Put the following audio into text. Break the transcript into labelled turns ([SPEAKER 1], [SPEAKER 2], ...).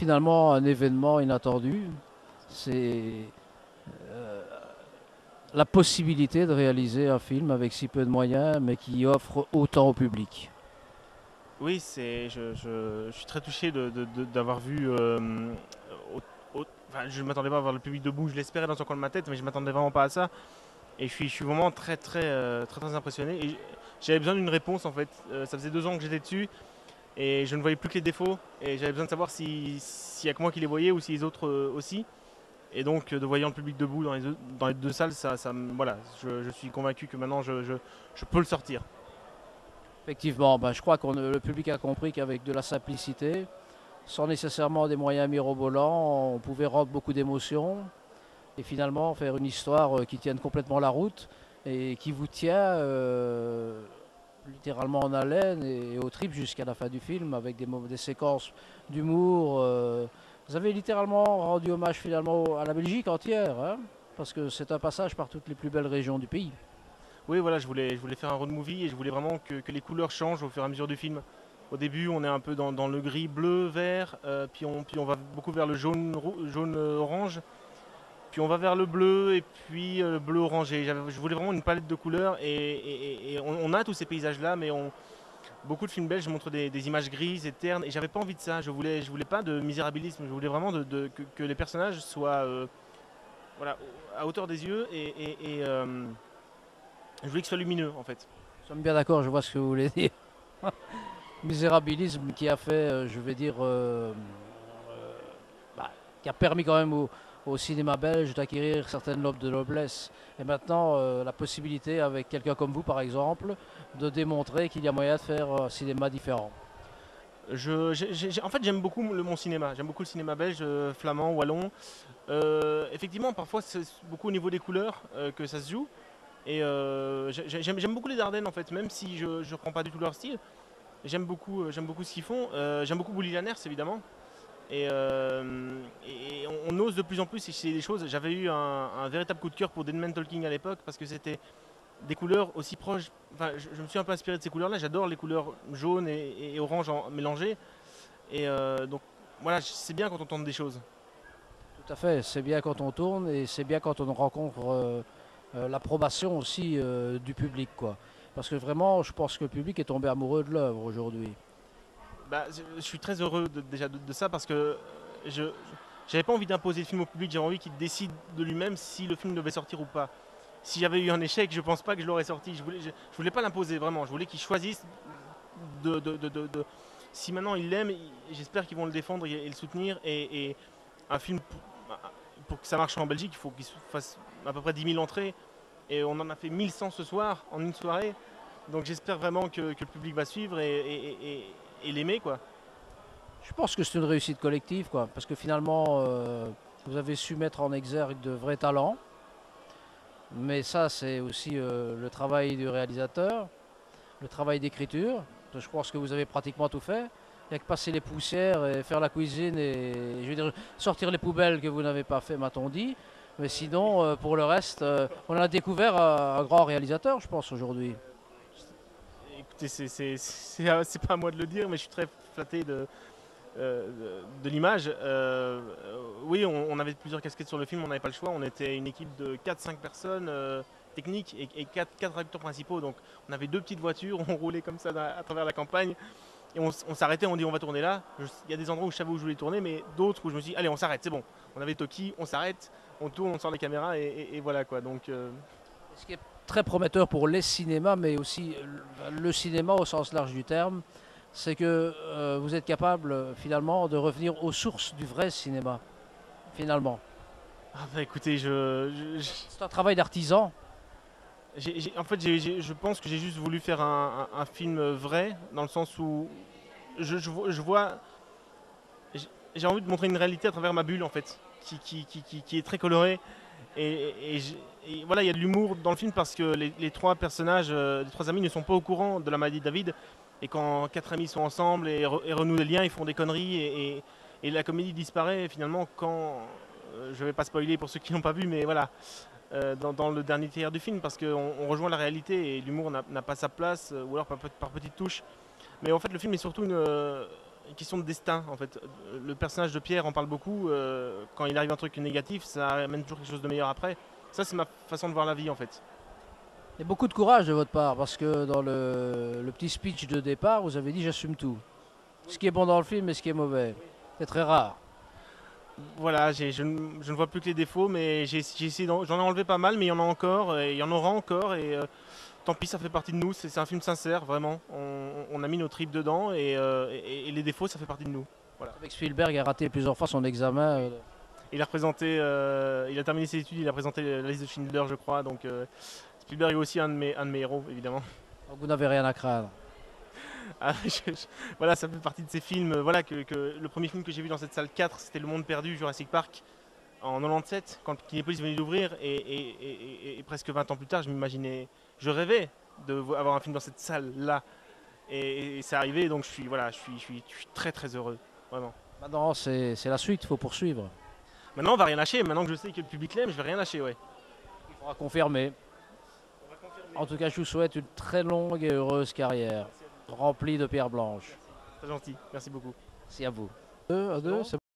[SPEAKER 1] finalement un événement inattendu. C'est euh, la possibilité de réaliser un film avec si peu de moyens, mais qui offre autant au public.
[SPEAKER 2] Oui, je suis très touché d'avoir vu. Enfin, je ne m'attendais pas à voir le public debout, je l'espérais dans un coin de ma tête, mais je ne m'attendais vraiment pas à ça. Et je suis vraiment très impressionné. Et j'avais besoin d'une réponse en fait. Ça faisait 2 ans que j'étais dessus et je ne voyais plus que les défauts. Et j'avais besoin de savoir s'il y a que moi qui les voyais ou si les autres aussi. Et donc, de voyant le public debout dans les deux salles, voilà, je suis convaincu que maintenant je peux le sortir.
[SPEAKER 1] Effectivement, ben, je crois que le public a compris qu'avec de la simplicité, sans nécessairement des moyens mirobolants, on pouvait rendre beaucoup d'émotions et finalement faire une histoire qui tienne complètement la route et qui vous tient littéralement en haleine et aux tripes jusqu'à la fin du film avec des séquences d'humour. Vous avez littéralement rendu hommage finalement à la Belgique entière, hein, parce que c'est un passage par toutes les plus belles régions du pays.
[SPEAKER 2] Oui, voilà, je voulais faire un road movie et je voulais vraiment que les couleurs changent au fur et à mesure du film. Au début, on est un peu dans le gris, bleu, vert, puis on va beaucoup vers le jaune, jaune orange, puis on va vers le bleu et puis le bleu orangé. Je voulais vraiment une palette de couleurs et on a tous ces paysages-là, mais beaucoup de films belges montrent des images grises et ternes et j'avais pas envie de ça. Je voulais pas de misérabilisme, je voulais vraiment que les personnages soient voilà, à hauteur des yeux je voulais qu'ils soient lumineux en fait.
[SPEAKER 1] Nous sommes bien d'accord, je vois ce que vous voulez dire. Misérabilisme qui a fait, je vais dire, bah, qui a permis quand même au cinéma belge d'acquérir certaines lobes de noblesse. Et maintenant, la possibilité avec quelqu'un comme vous, par exemple, de démontrer qu'il y a moyen de faire un cinéma différent.
[SPEAKER 2] En fait, j'aime beaucoup mon cinéma. J'aime beaucoup le cinéma belge, flamand, wallon. Effectivement, parfois, c'est beaucoup au niveau des couleurs que ça se joue. Et j'aime beaucoup les Ardennes, en fait, même si je ne reprends pas du tout leur style. J'aime beaucoup ce qu'ils font. J'aime beaucoup Bully Lanners, évidemment. Et on ose de plus en plus essayer des choses. J'avais eu un véritable coup de cœur pour Dead Man Talking à l'époque parce que c'était des couleurs aussi proches. Enfin, je me suis un peu inspiré de ces couleurs-là. J'adore les couleurs jaune et orange mélangées. Donc voilà, c'est bien quand on tente des choses.
[SPEAKER 1] Tout à fait, c'est bien quand on tourne et c'est bien quand on rencontre l'approbation aussi du public, quoi. Parce que vraiment, je pense que le public est tombé amoureux de l'œuvre aujourd'hui.
[SPEAKER 2] Bah, je suis très heureux déjà de ça parce que je j'avais pas envie d'imposer le film au public. J'avais envie qu'il décide de lui-même si le film devait sortir ou pas. Si j'avais eu un échec, je pense pas que je l'aurais sorti. Je voulais pas l'imposer vraiment. Je voulais qu'il choisisse de. Si maintenant ils l'aiment, j'espère qu'ils vont le défendre et le soutenir. Et un film, pour que ça marche en Belgique, il faut qu'il fasse à peu près 10 000 entrées. Et on en a fait 1 100 ce soir, en une soirée. Donc j'espère vraiment que le public va suivre et l'aimer, quoi.
[SPEAKER 1] Je pense que c'est une réussite collective, quoi, parce que finalement, vous avez su mettre en exergue de vrais talents, mais ça, c'est aussi le travail du réalisateur, le travail d'écriture. Je pense que vous avez pratiquement tout fait. Il n'y a que passer les poussières et faire la cuisine et je veux dire, sortir les poubelles que vous n'avez pas fait, m'a-t-on dit. Mais sinon, pour le reste, on a découvert un grand réalisateur, je pense, aujourd'hui.
[SPEAKER 2] Écoutez, c'est pas à moi de le dire, mais je suis très flatté de l'image. Oui, on avait plusieurs casquettes sur le film, on n'avait pas le choix. On était une équipe de 4 5 personnes techniques et 4 acteurs principaux. Donc on avait 2 petites voitures, on roulait comme ça à travers la campagne. Et on s'arrêtait, on dit on va tourner là. Il y a des endroits où je savais où je voulais tourner, mais d'autres où je me suis dit allez, on s'arrête, c'est bon. On avait Toki, on s'arrête, on tourne, on sort les caméras et voilà quoi. Donc
[SPEAKER 1] Ce qui est très prometteur pour les cinémas, mais aussi le cinéma au sens large du terme, c'est que vous êtes capable finalement de revenir aux sources du vrai cinéma, finalement.
[SPEAKER 2] ah bah écoutez,
[SPEAKER 1] C'est un travail d'artisan.
[SPEAKER 2] En fait, je pense que j'ai juste voulu faire un film vrai, dans le sens où je vois, j'ai j'ai envie de montrer une réalité à travers ma bulle, en fait, qui est très colorée. Et voilà, il y a de l'humour dans le film parce que les 3 personnages, les 3 amis ne sont pas au courant de la maladie de David. Et quand 4 amis sont ensemble et renouent des liens, ils font des conneries et la comédie disparaît finalement quand. Je vais pas spoiler pour ceux qui n'ont pas vu, mais voilà, dans le dernier tiers du film parce qu'on rejoint la réalité et l'humour n'a pas sa place ou alors par petites touches. Mais en fait, le film est surtout une question de destin en fait. Le personnage de Pierre en parle beaucoup. Quand il arrive un truc négatif, ça amène toujours quelque chose de meilleur après. Ça, c'est ma façon de voir la vie en fait.
[SPEAKER 1] Il y a beaucoup de courage de votre part parce que dans le petit speech de départ, vous avez dit j'assume tout. Ce qui est bon dans le film et ce qui est mauvais. C'est très rare.
[SPEAKER 2] Voilà, je ne vois plus que les défauts, mais j'ai essayé j'en ai enlevé pas mal, mais il y en a encore, et il y en aura encore, et tant pis, ça fait partie de nous. C'est un film sincère, vraiment. On a mis nos tripes dedans, et les défauts, ça fait partie de nous. Voilà.
[SPEAKER 1] Avec Spielberg a raté plusieurs fois son examen.
[SPEAKER 2] Il a représenté, il a terminé ses études, il a présenté la liste de Schindler, je crois. Donc Spielberg est aussi un de mes héros, évidemment.
[SPEAKER 1] Donc vous n'avez rien à craindre.
[SPEAKER 2] Ah, voilà, ça fait partie de ces films. Voilà, le premier film que j'ai vu dans cette salle 4, c'était Le Monde Perdu, Jurassic Park, en 97, quand Kinépolis venait d'ouvrir. Et presque 20 ans plus tard, je rêvais d'avoir un film dans cette salle-là. Et c'est arrivé, donc je suis très très heureux, vraiment.
[SPEAKER 1] Maintenant, c'est la suite, il faut poursuivre.
[SPEAKER 2] Maintenant, on va rien lâcher. Maintenant que je sais que le public l'aime, je vais rien lâcher, ouais.
[SPEAKER 1] Il faudra confirmer. En tout cas, je vous souhaite une très longue et heureuse carrière, remplie de pierres blanches.
[SPEAKER 2] Très gentil, merci beaucoup.
[SPEAKER 1] Merci à vous. 2 à 2, c'est